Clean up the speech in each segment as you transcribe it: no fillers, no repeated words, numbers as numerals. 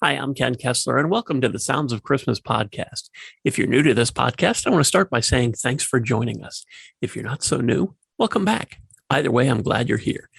Hi, I'm Ken Kessler, and welcome to the Sounds of Christmas podcast. If you're new to this podcast, I want to start by saying thanks for joining us. If you're not so new, welcome back. Either way, I'm glad you're here.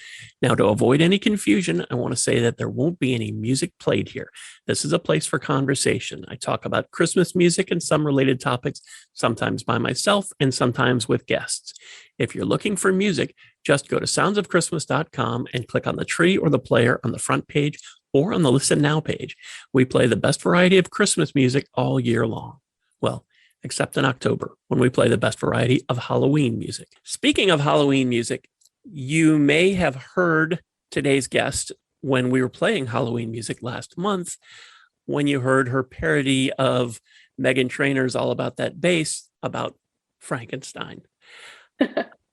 Now, to avoid any confusion, I want to say that there won't be any music played here. This is a place for conversation. I talk about Christmas music and some related topics, sometimes by myself and sometimes with guests. If you're looking for music, just go to soundsofchristmas.com and click on the tree or the player on the front page or on the Listen Now page. We play the best variety of Christmas music all year long. Well, except in October, when we play the best variety of Halloween music. Speaking of Halloween music, you may have heard today's guest when we were playing Halloween music last month, when you heard her parody of Meghan Trainor's All About That Bass about Frankenstein.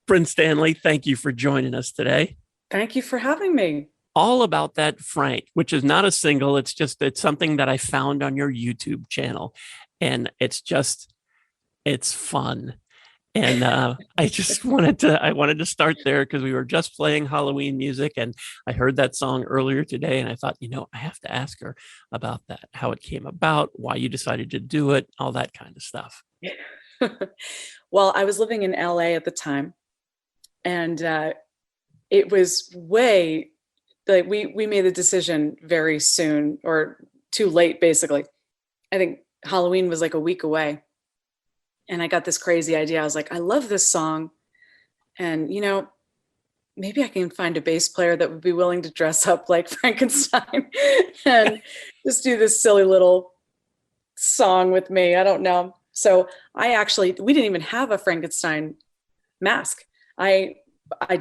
Brynn Stanley, thank you for joining us today. Thank you for having me. All About That Frank, which is not a single. It's something that I found on your YouTube channel. And it's fun. And I wanted to start there because we were just playing Halloween music and I heard that song earlier today. And I thought, I have to ask her about that, how it came about, why you decided to do it, all that kind of stuff. Well, I was living in LA at the time. And it was way like we made the decision very soon or too late, basically. I think Halloween was like a week away. And I got this crazy idea. I was like, I love this song. And, maybe I can find a bass player that would be willing to dress up like Frankenstein and just do this silly little song with me. I don't know. So we didn't even have a Frankenstein mask. I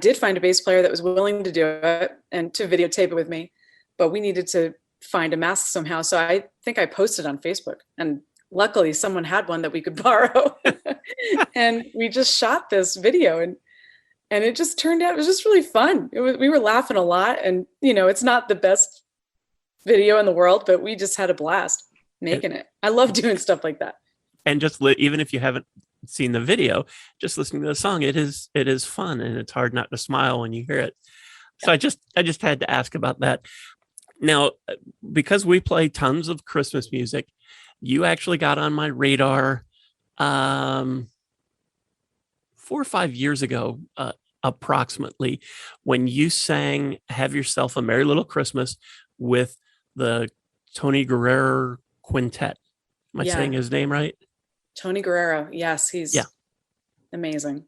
did find a bass player that was willing to do it and to videotape it with me, but we needed to find a mask somehow. So I think I posted on Facebook, and luckily someone had one that we could borrow. And we just shot this video and it just turned out, it was just really fun. We were laughing a lot, and it's not the best video in the world, but we just had a blast making it. I love doing stuff like that. And even if you haven't seen the video, just listening to the song, it is fun, and it's hard not to smile when you hear it. So I just had to ask about that. Now, because we play tons of Christmas music, you actually got on my radar 4 or 5 years ago, approximately, when you sang "Have Yourself a Merry Little Christmas" with the Tony Guerrero Quintet. Am I saying his name right? Tony Guerrero. Yes, he's amazing.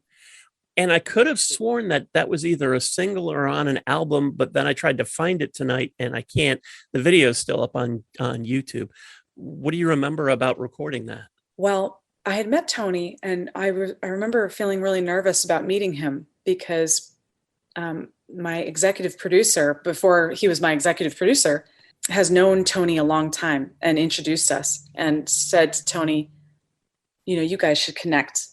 And I could have sworn that was either a single or on an album, but then I tried to find it tonight and I can't. The video is still up on YouTube. What do you remember about recording that? Well, I had met Tony, and I remember feeling really nervous about meeting him because my executive producer, before he was my executive producer, has known Tony a long time and introduced us and said to Tony, you guys should connect.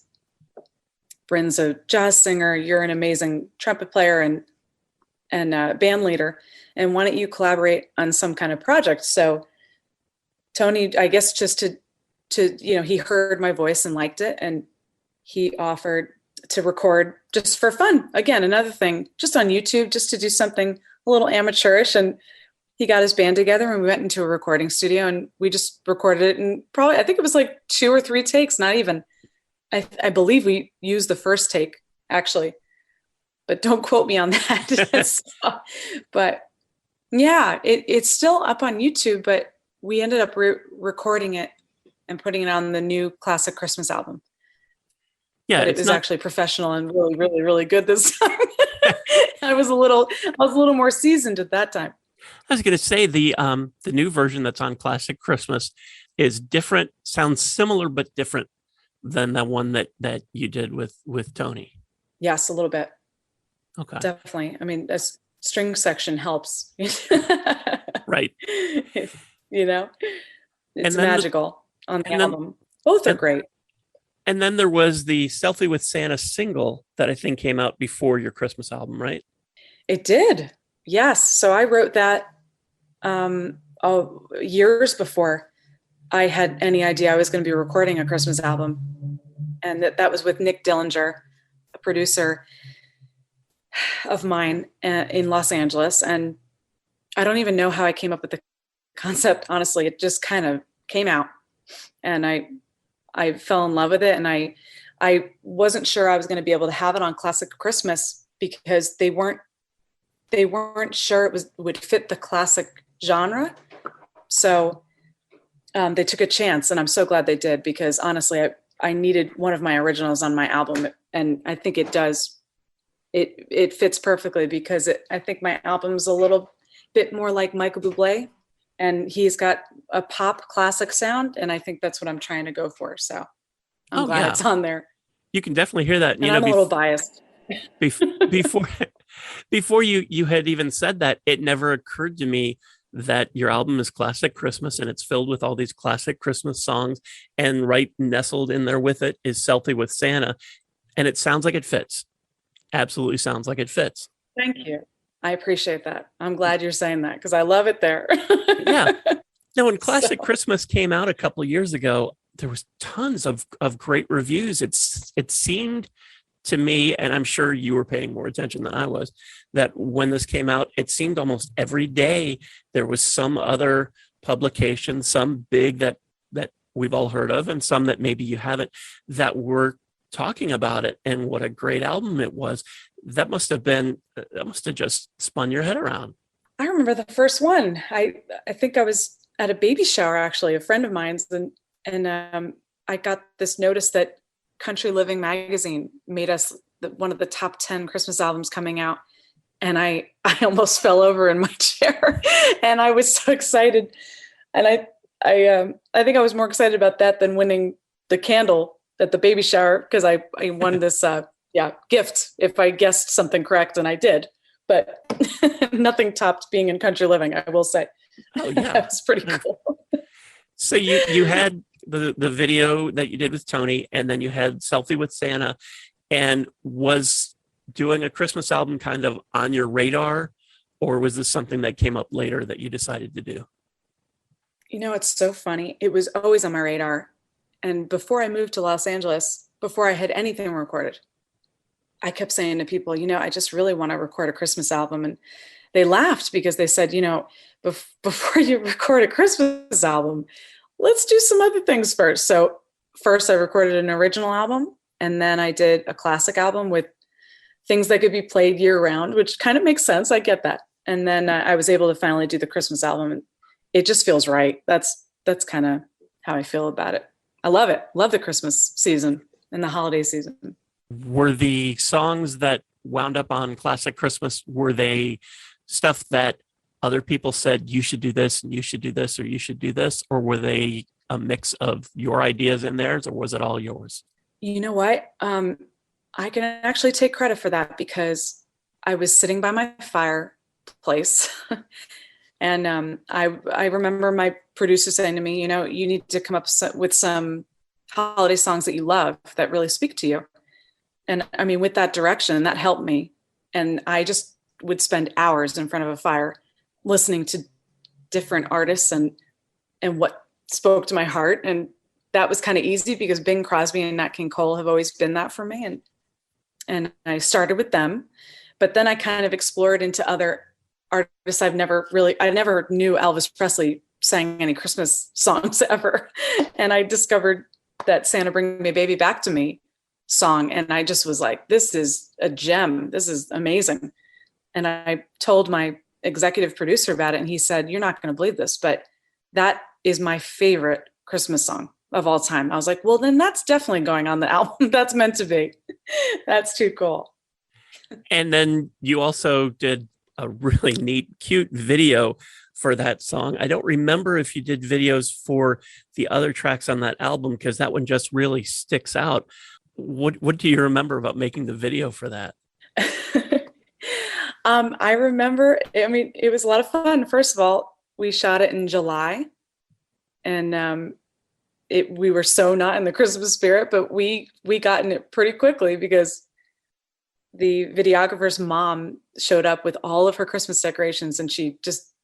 Brynn's a jazz singer. You're an amazing trumpet player and band leader. And why don't you collaborate on some kind of project? So Tony, I guess just to he heard my voice and liked it, and he offered to record just for fun. Again, another thing, just on YouTube, just to do something a little amateurish. And he got his band together and we went into a recording studio and we just recorded it. And probably, I think it was like 2 or 3 takes, not even. I believe we used the first take, actually, but don't quote me on that. So, but yeah, it's still up on YouTube, but we ended up recording it and putting it on the new classic Christmas album. Yeah, but it was actually professional and really, really, really good this time. I was a little more seasoned at that time. I was going to say the new version that's on Classic Christmas is different, sounds similar but different than the one that you did with Tony. Yes, a little bit. Okay, definitely. I mean, a string section helps. Right. It's magical on the album. Both are great. And then there was the Selfie with Santa single that I think came out before your Christmas album, right? It did. Yes. So I wrote that years before I had any idea I was going to be recording a Christmas album. And that was with Nick Dillinger, a producer of mine in Los Angeles. And I don't even know how I came up with the concept, honestly, it just kind of came out, and I fell in love with it. And I wasn't sure I was going to be able to have it on Classic Christmas because they weren't sure it would fit the classic genre. So they took a chance, and I'm so glad they did, because honestly, I needed one of my originals on my album, and I think it does. It fits perfectly, because I think my album's a little bit more like Michael Bublé, and he's got a pop classic sound, and I think that's what I'm trying to go for. So I'm glad it's on there. You can definitely hear that. And I'm a little biased. Before you had even said that, it never occurred to me that your album is Classic Christmas, and it's filled with all these classic Christmas songs, and right nestled in there with it is Selfie with Santa. And it sounds like it fits. Absolutely sounds like it fits. Thank you. I appreciate that. I'm glad you're saying that, because I love it there. Yeah. Now, when Classic Christmas came out a couple of years ago, there was tons of great reviews. It seemed to me, and I'm sure you were paying more attention than I was, that when this came out, it seemed almost every day there was some other publication, some big that we've all heard of, and some that maybe you haven't, that were talking about it and what a great album it was. That must have just spun your head around. I remember the first one. I think I was at a baby shower, actually, a friend of mine's, and I got this notice that Country Living magazine made us one of the top 10 Christmas albums coming out. And I almost fell over in my chair, and I was so excited. And I think I was more excited about that than winning the candle at the baby shower, because I won this gift if I guessed something correct, and I did. But nothing topped being in Country Living, I will say. Oh yeah, that was pretty cool. So you had the video that you did with Tony, and then you had Selfie with Santa. And was doing a Christmas album kind of on your radar, or was this something that came up later that you decided to do? You know, it's so funny. It was always on my radar. And before I moved to Los Angeles, before I had anything recorded, I kept saying to people, I just really want to record a Christmas album. And they laughed, because they said, before you record a Christmas album, let's do some other things first. So first I recorded an original album, and then I did a classic album with things that could be played year round, which kind of makes sense. I get that. And then I was able to finally do the Christmas album, and it just feels right. That's kind of how I feel about it. I love it. Love the Christmas season and the holiday season. Were the songs that wound up on Classic Christmas, were they stuff that other people said, you should do this, and you should do this, or you should do this? Or were they a mix of your ideas and theirs, or was it all yours? You know what? I can actually take credit for that, because I was sitting by my fireplace and I remember my producer saying to me, you need to come up with some holiday songs that you love that really speak to you. And I mean, with that direction, that helped me. And I just would spend hours in front of a fire listening to different artists and what spoke to my heart. And that was kind of easy, because Bing Crosby and Nat King Cole have always been that for me. And I started with them, but then I kind of explored into other artists. I never knew Elvis Presley sang any Christmas songs ever. And I discovered that Santa Bring Me Baby Back to Me song. And I just was like, this is a gem. This is amazing. And I told my executive producer about it, and he said, you're not going to believe this, but that is my favorite Christmas song of all time. I was like, well, then that's definitely going on the album. That's meant to be. That's too cool. And then you also did a really neat, cute video for that song. I don't remember if you did videos for the other tracks on that album, because that one just really sticks out. What do you remember about making the video for that? I remember, it was a lot of fun. First of all, we shot it in July, and we were so not in the Christmas spirit, but we got in it pretty quickly, because the videographer's mom showed up with all of her Christmas decorations, and she just,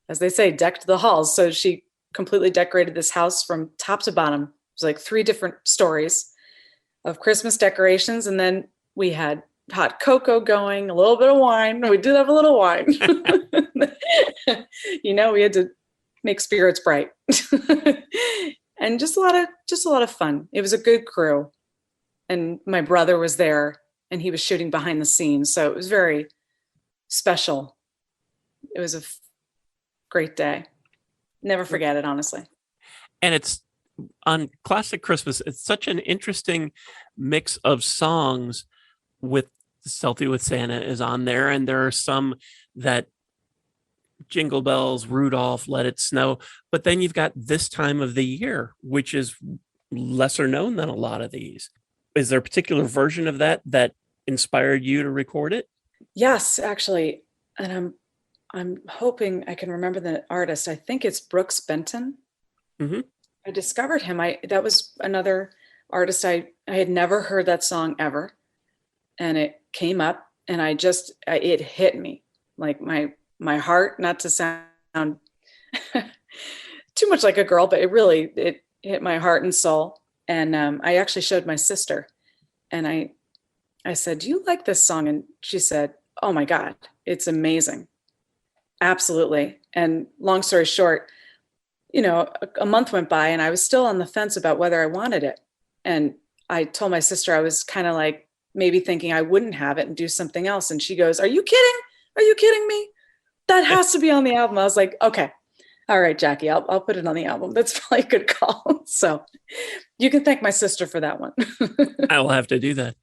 as they say, decked the halls. So she completely decorated this house from top to bottom. It was like 3 different stories of Christmas decorations. And then we had hot cocoa going, a little bit of wine. We did have a little wine. We had to make spirits bright. And just a lot of fun. It was a good crew. And my brother was there and he was shooting behind the scenes. So it was very special. It was a great day. Never forget it, honestly. And it's on Classic Christmas. It's such an interesting mix of songs with Stealthy with Santa is on there. And there are some that Jingle Bells, Rudolph, Let It Snow. But then you've got This Time of the Year, which is lesser known than a lot of these. Is there a particular version of that inspired you to record it? Yes, actually. And I'm hoping I can remember the artist. I think it's Brooks Benton. Mm-hmm. I discovered him. That was another artist. I had never heard that song ever. And it came up and it hit me like my heart, not to sound too much like a girl, but it hit my heart and soul. And I actually showed my sister and I said, do you like this song? And she said, oh my God, it's amazing. Absolutely. And long story short, a month went by and I was still on the fence about whether I wanted it. And I told my sister, I was kind of like maybe thinking I wouldn't have it and do something else. And she goes, are you kidding? Are you kidding me? That has to be on the album. I was like, okay, all right, Jackie, I'll put it on the album. That's probably a good call. So you can thank my sister for that one. I will have to do that.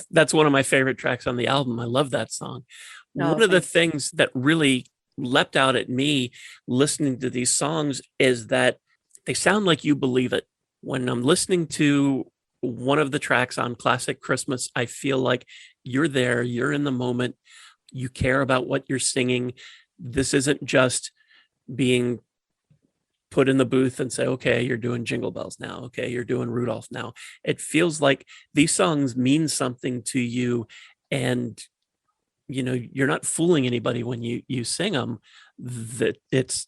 That's one of my favorite tracks on the album. I love that song. One of the things that really leapt out at me listening to these songs is that they sound like you believe it. When I'm listening to one of the tracks on Classic Christmas, I feel like you're there, you're in the moment, you care about what you're singing. This isn't just being put in the booth and say, okay, you're doing Jingle Bells now. Okay, you're doing Rudolph now. It feels like these songs mean something to you, and you're not fooling anybody when you sing them. That it's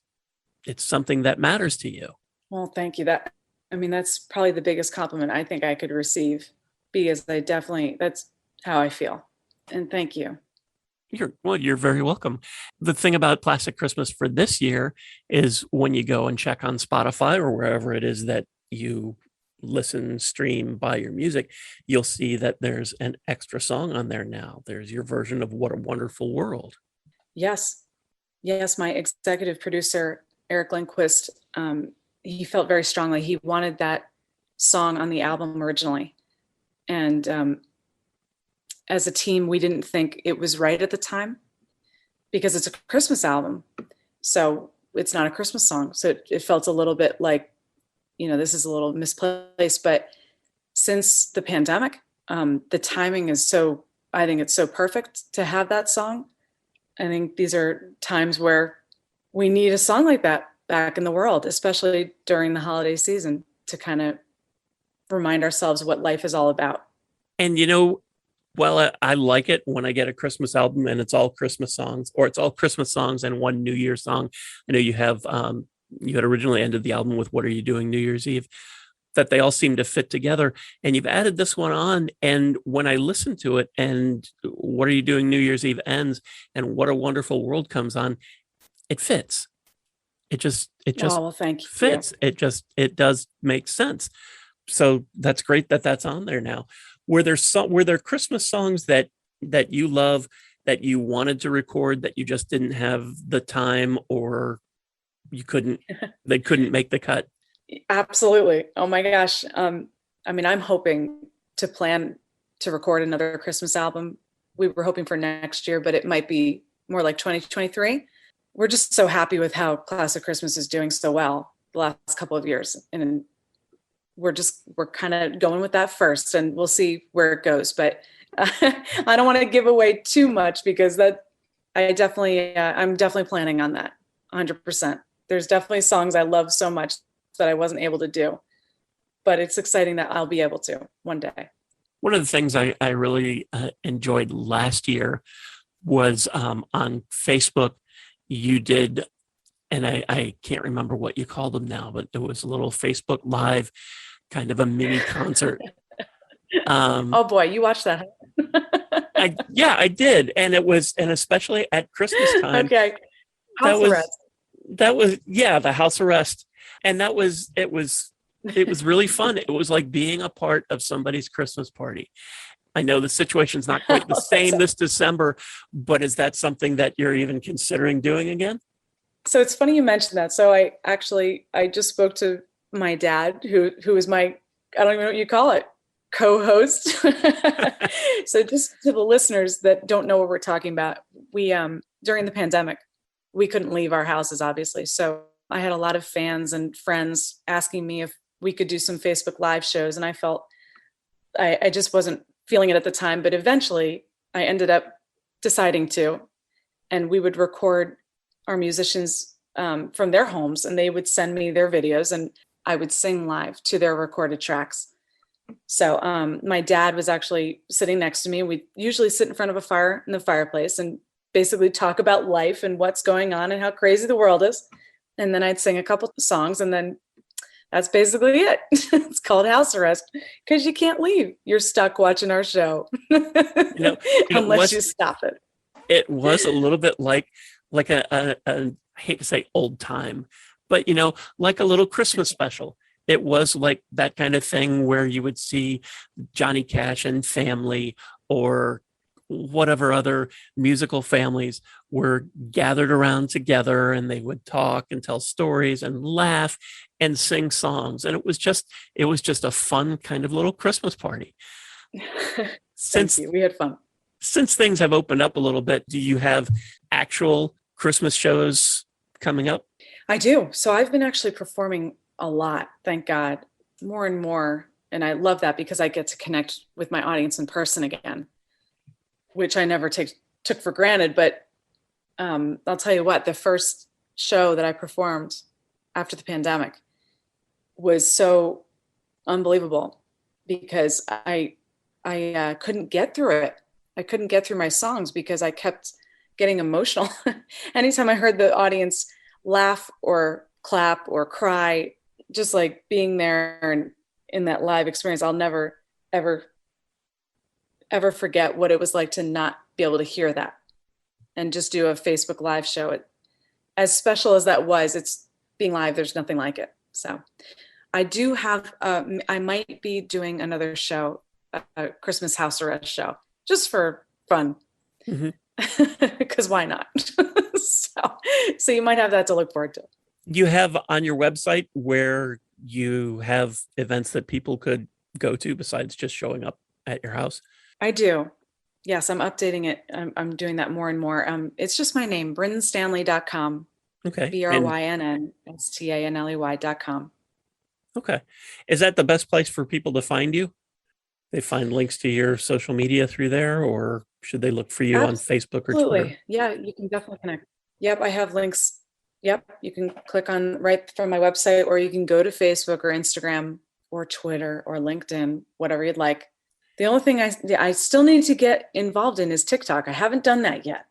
something that matters to you. Well, thank you. That's probably the biggest compliment I think I could receive, because that's how I feel. And thank you. You're very welcome. The thing about Classic Christmas for this year is when you go and check on Spotify or wherever it is that you listen, stream, buy your music, you'll see that there's an extra song on there now. There's your version of What a Wonderful World. Yes. My executive producer, Eric Lindquist, he felt very strongly. He wanted that song on the album originally. And as a team, we didn't think it was right at the time because it's a Christmas album. So it's not a Christmas song. So it felt a little bit like, this is a little misplaced. But since the pandemic, the timing is I think it's so perfect to have that song. I think these are times where we need a song like that back in the world, especially during the holiday season, to kind of remind ourselves what life is all about. And well, I like it when I get a Christmas album and it's all Christmas songs, or it's all Christmas songs and one New Year's song. I know you have, you had originally ended the album with What Are You Doing New Year's Eve, that they all seem to fit together. And you've added this one on. And when I listen to it and What Are You Doing New Year's Eve ends and What a Wonderful World comes on, it fits. It just thank you. fits. It does make sense. So that's great that that's on there now. Were there Christmas songs that you love, that you wanted to record, that you just didn't have the time, or they couldn't make the cut? Absolutely. Oh my gosh. I'm hoping to plan to record another Christmas album. We were hoping for next year, but it might be more like 2023. We're just so happy with how Classic Christmas is doing so well the last couple of years. And we're kind of going with that first, and we'll see where it goes. But I don't want to give away too much, because I'm definitely planning on that 100%. There's definitely songs I love so much that I wasn't able to do, but it's exciting that I'll be able to one day. One of the things I really enjoyed last year was on Facebook, you did, and I can't remember what you called them now, but it was a little Facebook Live, kind of a mini concert. Oh boy, you watched that? I did, and especially at Christmas time. Okay, that was That was, yeah, the house arrest. And it was really fun. It was like being a part of somebody's Christmas party. I know the situation's not quite the same this December, but is that something that you're even considering doing again? So it's funny you mentioned that. So I just spoke to my dad, who is my, I don't even know what you call it, co-host. So just to the listeners that don't know what we're talking about, we during the pandemic, we couldn't leave our houses, obviously. So I had a lot of fans and friends asking me if we could do some Facebook Live shows, and I felt I just wasn't feeling it at the time, but eventually I ended up deciding to, and we would record our musicians from their homes, and they would send me their videos, and I would sing live to their recorded tracks. So my dad was actually sitting next to me. We usually sit in front of a fire in the fireplace and basically talk about life and what's going on and how crazy the world is. And then I'd sing a couple songs, and then that's basically it. It's called house arrest because you can't leave. You're stuck watching our show unless you stop it. It was a little bit like I hate to say old time, but like a little Christmas special. It was like that kind of thing where you would see Johnny Cash and family, or whatever other musical families were gathered around together, and they would talk and tell stories and laugh and sing songs. And it was just a fun kind of little Christmas party. Thank you. We had fun. Since things have opened up a little bit, do you have actual Christmas shows coming up? I do. So I've been actually performing a lot, thank God, more and more. And I love that because I get to connect with my audience in person again, which I never took for granted. But I'll tell you what, the first show that I performed after the pandemic was so unbelievable because I couldn't get through it. I couldn't get through my songs because I kept getting emotional. Anytime I heard the audience laugh or clap or cry, just like being there and in that live experience, I'll never, ever forget what it was like to not be able to hear that and just do a Facebook Live show. As special as that was, it's being live, there's nothing like it. So I do have, I might be doing another show, a Christmas house arrest show, just for fun. Because why not? So you might have that to look forward to. You have on your website where you have events that people could go to besides just showing up at your house? I do. Yes, I'm updating it. I'm doing that more and more. It's just my name, BrynnStanley.com. Okay. BrynnStanley.com. Okay. Is that the best place for people to find you? They find links to your social media through there, or should they look for you on Facebook or Twitter? Yeah, you can definitely connect. Yep, I have links. Yep, you can click on right from my website, or you can go to Facebook or Instagram or Twitter or LinkedIn, whatever you'd like. The only thing I still need to get involved in is TikTok. I haven't done that yet.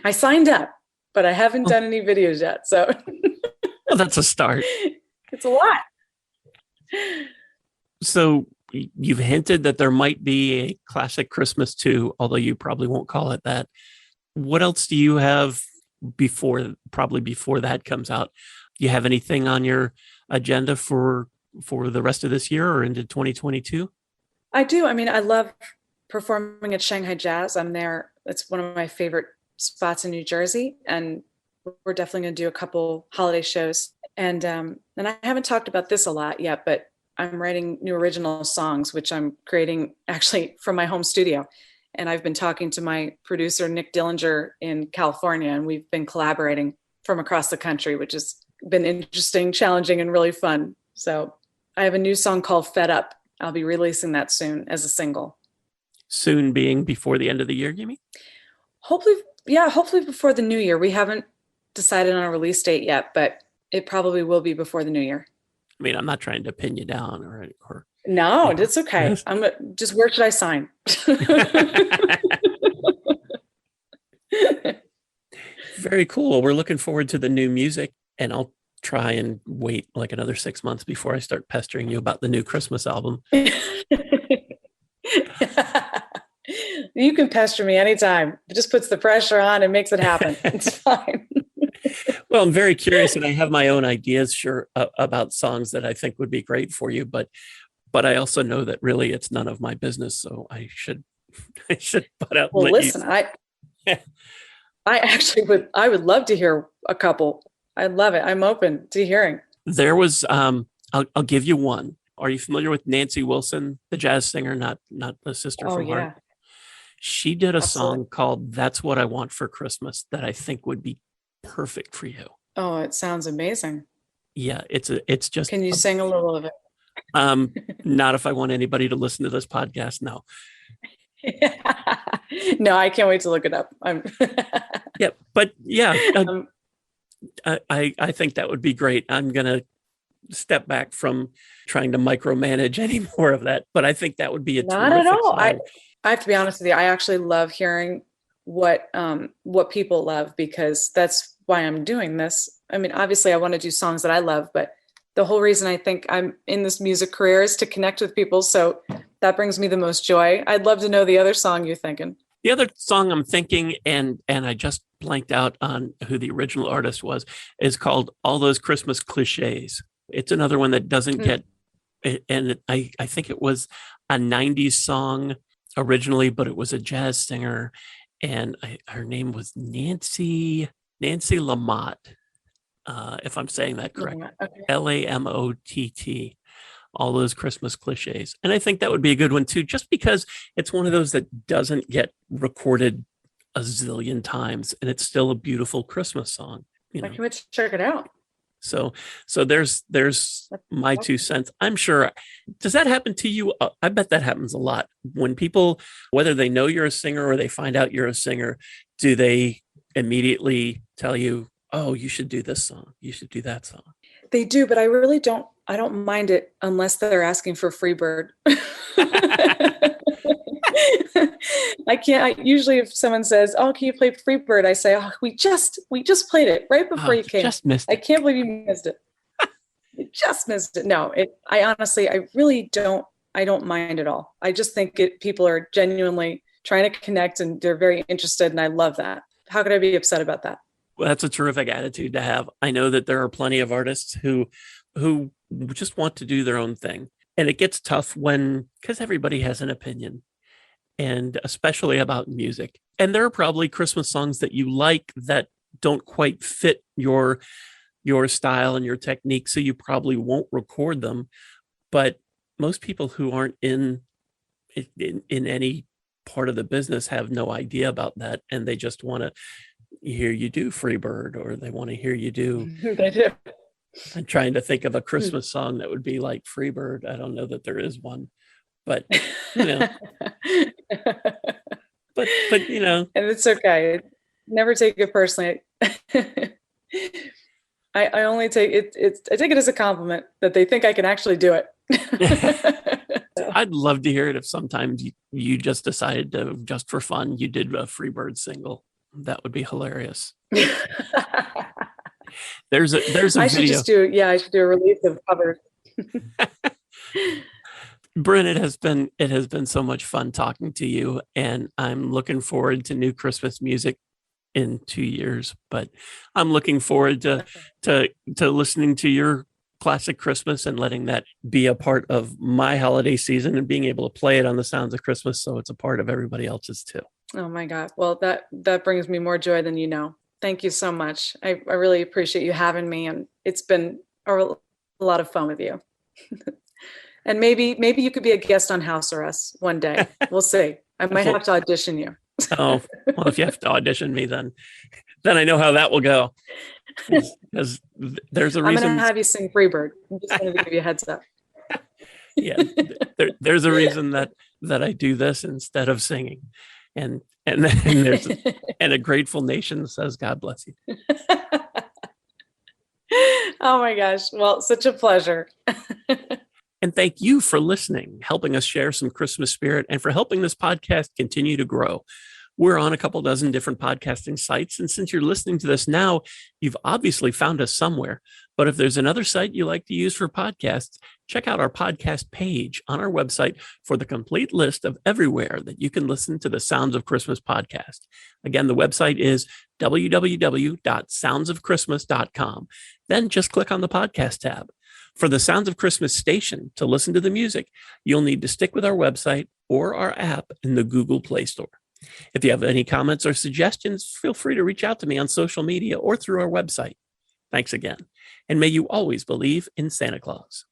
I signed up, but I haven't done any videos yet. So well, that's a start. It's a lot. So you've hinted that there might be a classic Christmas too, although you probably won't call it that. What else do you have before that comes out? Do you have anything on your agenda for the rest of this year or into 2022? I do. I mean, I love performing at Shanghai Jazz. I'm there. It's one of my favorite spots in New Jersey, and we're definitely going to do a couple holiday shows. And I haven't talked about this a lot yet, but I'm writing new original songs, which I'm creating actually from my home studio. And I've been talking to my producer, Nick Dillinger, in California, and we've been collaborating from across the country, which has been interesting, challenging, and really fun. So I have a new song called Fed Up. I'll be releasing that soon as a single. Soon being before the end of the year, you mean? Hopefully before the new year. We haven't decided on a release date yet, but it probably will be before the new year. I mean, I'm not trying to pin you down or no, it's okay. Yes. Just where should I sign? Very cool. We're looking forward to the new music, and I'll try and wait like another 6 months before I start pestering you about the new Christmas album. You can pester me anytime. It just puts the pressure on and makes it happen. It's fine. Well, I'm very curious, and I have my own ideas, sure, about songs that I think would be great for you. But I also know that really it's none of my business, so I should I should butt out and Well, let you. listen, I actually I would love to hear a couple. I love it. I'm open to hearing. There was I'll give you one. Are you familiar with Nancy Wilson, the jazz singer, not the sister Oh from yeah, Heart? She did a absolutely. song called "That's What I Want for Christmas" that I think would be perfect for you. Oh, it sounds amazing. Yeah, it's just Can you sing a little of it? not if I want anybody to listen to this podcast. No. No, I can't wait to look it up. Yeah, but yeah, Um, I think that would be great. I'm gonna step back from trying to micromanage any more of that, but I think that would be a Not at terrific all. song. I have to be honest with you. I actually love hearing what people love, because that's why I'm doing this. I mean, obviously I want to do songs that I love, but the whole reason I think I'm in this music career is to connect with people. So that brings me the most joy. I'd love to know the other song you're thinking. The other song I'm thinking, and I just blanked out on who the original artist was, is called "All Those Christmas Cliches." It's another one that doesn't get, and I think it was a '90s song originally, but it was a jazz singer, and her name was Nancy Lamotte, if I'm saying that correct. Okay. Lamott. All Those Christmas Cliches. And I think that would be a good one too, just because it's one of those that doesn't get recorded a zillion times, and it's still a beautiful Christmas song. I can wait to check it out. So there's my 2 cents. I'm sure. Does that happen to you? I bet that happens a lot when people, whether they know you're a singer or they find out you're a singer, do they immediately tell you, "Oh, you should do this song. You should do that song"? They do, but I really don't. I don't mind it unless they're asking for Freebird. I can't. Usually, if someone says, "Oh, can you play Freebird?" I say, "Oh, we just played it right before you came. Just missed it. I can't believe you missed it. You just missed it." No, I honestly, I really don't. I don't mind at all. I just think people are genuinely trying to connect, and they're very interested, and I love that. How could I be upset about that? Well, that's a terrific attitude to have. I know that there are plenty of artists who just want to do their own thing. And it gets tough because everybody has an opinion, and especially about music. And there are probably Christmas songs that you like that don't quite fit your style and your technique, so you probably won't record them. But most people who aren't in any part of the business have no idea about that, and they just want to hear you do Freebird, or they want to hear you do. They do. I'm trying to think of a Christmas song that would be like Freebird. I don't know that there is one, but but and it's okay. Never take it personally. I only take it. I take it as a compliment that they think I can actually do it. I'd love to hear it if sometimes you just decided to, just for fun, you did a Freebird single. That would be hilarious. There's a I should video. I should do a release of covers. Brynn, it has been so much fun talking to you, and I'm looking forward to new Christmas music in 2 years. But I'm looking forward to listening to your classic Christmas and letting that be a part of my holiday season, and being able to play it on the Sounds of Christmas, so it's a part of everybody else's too. Oh my God. Well, that brings me more joy than you know. Thank you so much. I really appreciate you having me, and it's been a lot of fun with you. And maybe you could be a guest on House Arrest one day. We'll see. I might have to audition you. Oh, well, if you have to audition me, then I know how that will go. Because there's a reason. I'm going to have you sing Freebird. I'm just going to give you a heads up. Yeah, there's a reason that I do this instead of singing. And there's and a grateful nation says, "God bless you." Oh my gosh. Well, such a pleasure. And thank you for listening, helping us share some Christmas spirit, and for helping this podcast continue to grow. We're on a couple dozen different podcasting sites, and since you're listening to this now, you've obviously found us somewhere. But if there's another site you like to use for podcasts, check out our podcast page on our website for the complete list of everywhere that you can listen to the Sounds of Christmas podcast. Again, the website is www.soundsofchristmas.com. Then just click on the podcast tab. For the Sounds of Christmas station to listen to the music, you'll need to stick with our website or our app in the Google Play Store. If you have any comments or suggestions, feel free to reach out to me on social media or through our website. Thanks again, and may you always believe in Santa Claus.